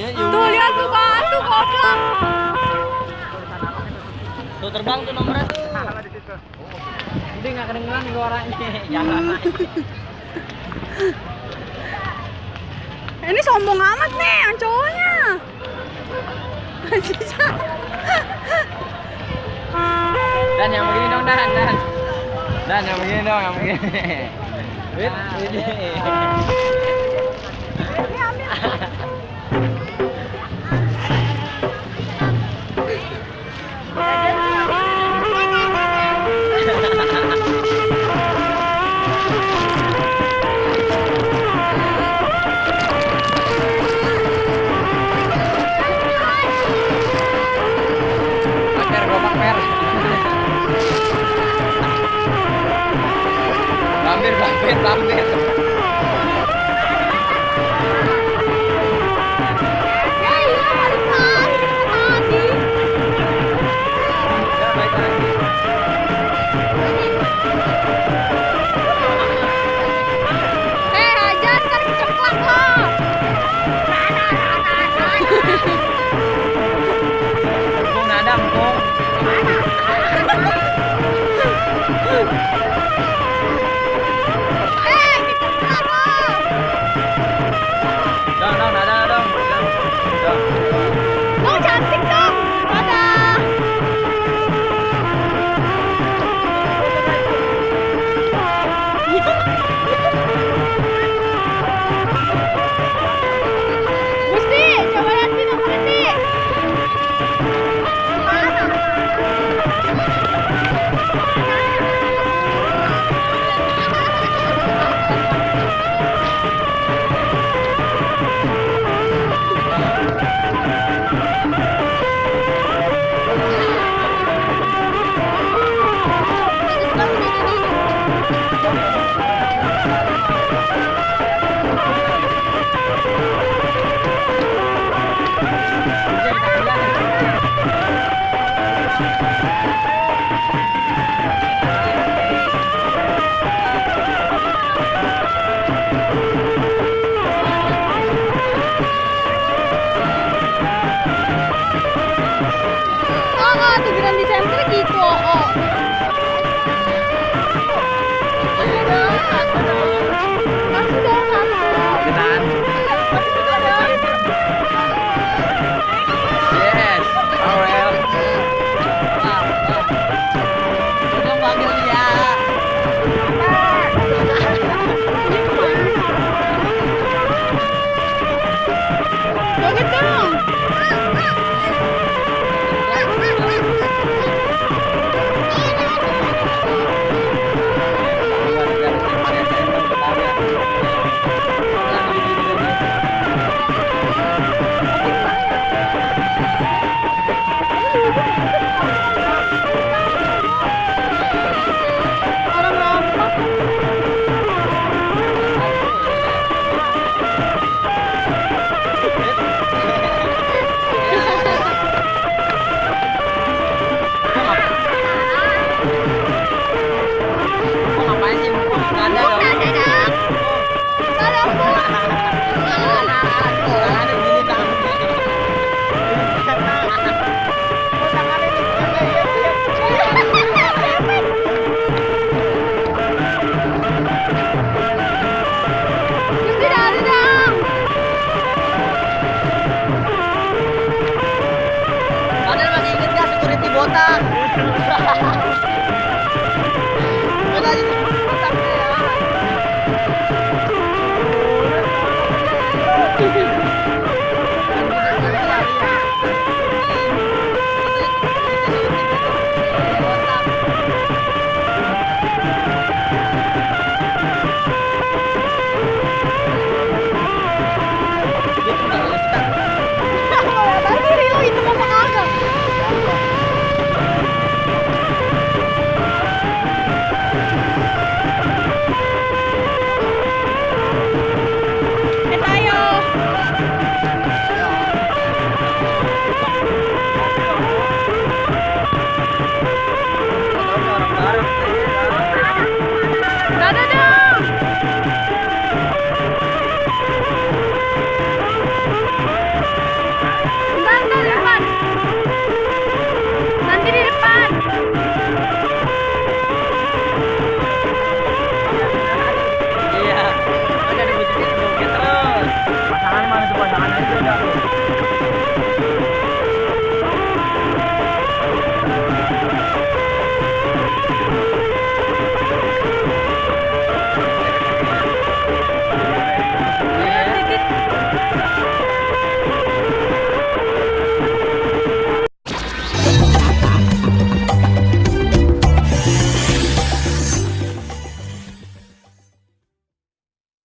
Tuh lihat tuh batu goblok. Tuh terbang tuh nomornya tuh. Udah nggak kedengeran nih suaranya. Jalan. Ini sombong amat nih yang cowoknya. Dan yang begini dong, Dan yang begini dong, yang begini. Wait, ini. Bambir. Ya iya balik lagi tadi. Hajar ntar keceplak lo. Kung nadam, kung. Oh cantik dong. Dadah. Gusti, coba lihat di nomornya nih. Tuh Grand Center gitu. Oh. Kasih dong satu. Getan. Yes, Aurel. Tolong panggil dia. Joget dong. Padahal masih inget gak security botak?